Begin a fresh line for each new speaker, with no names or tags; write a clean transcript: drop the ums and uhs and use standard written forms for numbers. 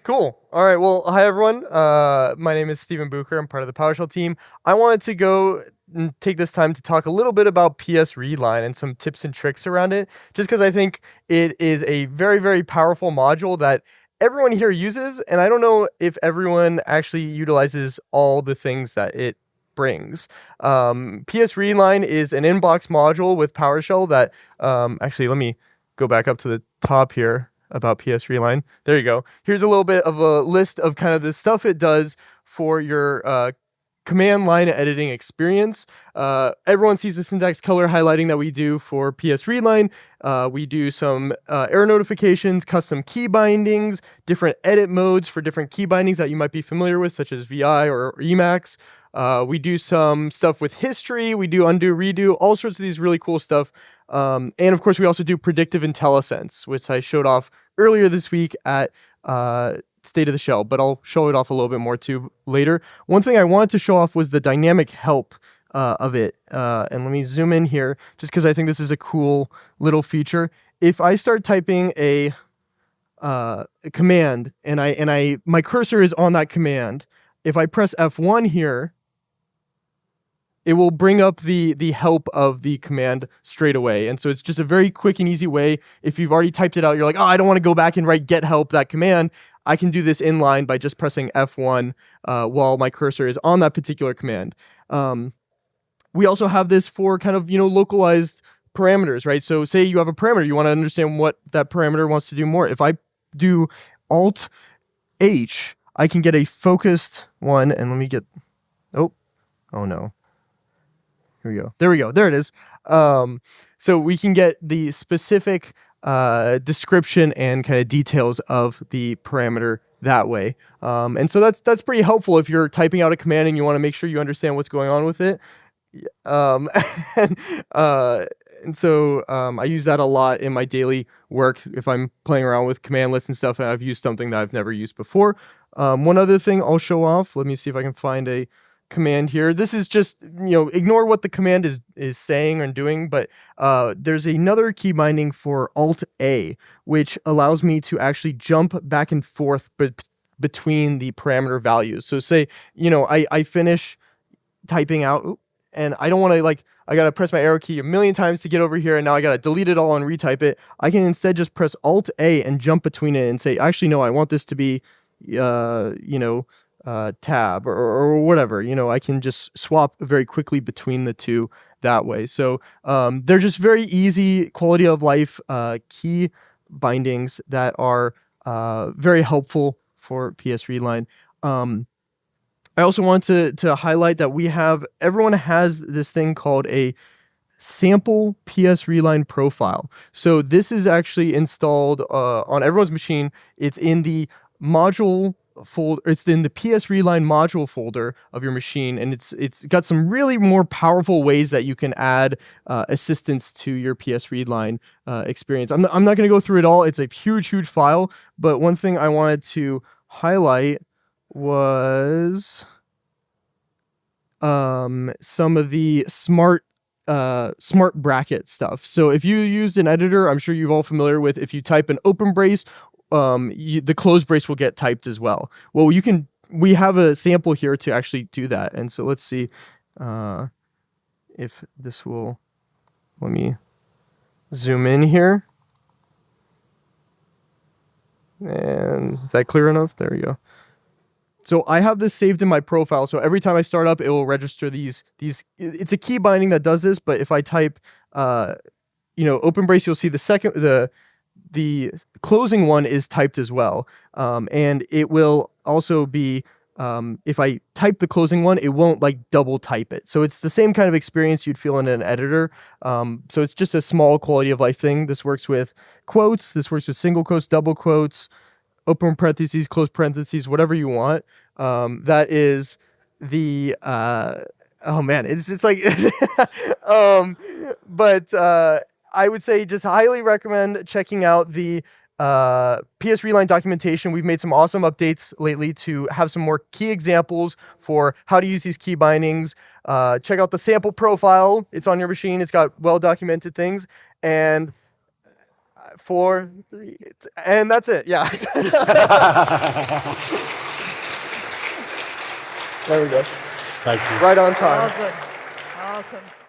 Cool. All right. Well, hi everyone. My name is Stephen Bucher. I'm part of the PowerShell team. I wanted to go and take this time to talk a little bit about PSReadline and some tips and tricks around it, just because I think it is a very, very powerful module that everyone here uses, and I don't know if everyone actually utilizes all the things that it brings. PSReadline is an inbox module with PowerShell that, actually, let me go back up to the top here about PSReadline. There you go. Here's a little bit of a list of kind of the stuff it does for your command line editing experience. Everyone sees the syntax color highlighting that we do for PSReadline. We do some error notifications, custom key bindings, different edit modes for different key bindings that you might be familiar with, such as VI or Emacs. We do some stuff with history. We do undo, redo, all sorts of these really cool stuff. And of course, we also do predictive IntelliSense, which I showed off earlier this week at State of the Shell, but I'll show it off a little bit more too later. One thing I wanted to show off was the dynamic help of it. And let me zoom in here just because I think this is a cool little feature. If I start typing a command and my cursor is on that command, if I press F1 here, it will bring up the help of the command straight away. And so it's just a very quick and easy way. If you've already typed it out, you're like, oh, I don't want to go back and write get help, that command. I can do this inline by just pressing F1 while my cursor is on that particular command. We also have this for kind of, localized parameters, right? So say you have a parameter, you want to understand what that parameter wants to do more. If I do Alt H, I can get a focused one. And let me get, oh no. Here we go. There we go. There it is. So we can get the specific description and kind of details of the parameter that way. And so that's pretty helpful if you're typing out a command and you want to make sure you understand what's going on with it. And so I use that a lot in my daily work if I'm playing around with commandlets and stuff, and I've used something that I've never used before. One other thing I'll show off. Let me see if I can find a command here. This is just, ignore what the command is saying and doing, but there's another key binding for Alt A, which allows me to actually jump back and forth between the parameter values. So say, I finish typing out, and I don't want to, I got to press my arrow key a million times to get over here, and now I got to delete it all and retype it. I can instead just press Alt A and jump between it and say, actually, no, I want this to be, tab or whatever. I can just swap very quickly between the two that way. So they're just very easy quality of life key bindings that are very helpful for PSReadline. I also want to highlight that everyone has this thing called a sample PSReadline profile. So this is actually installed on everyone's machine. It's in the module folder. It's in the PSReadline module folder of your machine, and it's got some really more powerful ways that you can add assistance to your PSReadline experience. I'm not going to go through it all. It's a huge file, but one thing I wanted to highlight was some of the smart bracket stuff. So if you used an editor, I'm sure you're all familiar with, if you type an open brace, the close brace will get typed as well. Well, we have a sample here to actually do that. And so let's see if this will, let me zoom in here. And is that clear enough? There we go. So I have this saved in my profile. So every time I start up, it will register these. It's a key binding that does this. But if I type, open brace, you'll see the closing one is typed as well. And it will also be, if I type the closing one, it won't double type it. So it's the same kind of experience you'd feel in an editor. So it's just a small quality of life thing. This works with quotes. This works with single quotes, double quotes, open parentheses, close parentheses, whatever you want. That is the, oh man, it's like, but I would say just highly recommend checking out the PSReadline documentation. We've made some awesome updates lately to have some more key examples for how to use these key bindings. Check out the sample profile. It's on your machine. It's got well-documented things. And 4, 3, and that's it. Yeah. There we go.
Thank you.
Right on time.
Awesome. Awesome.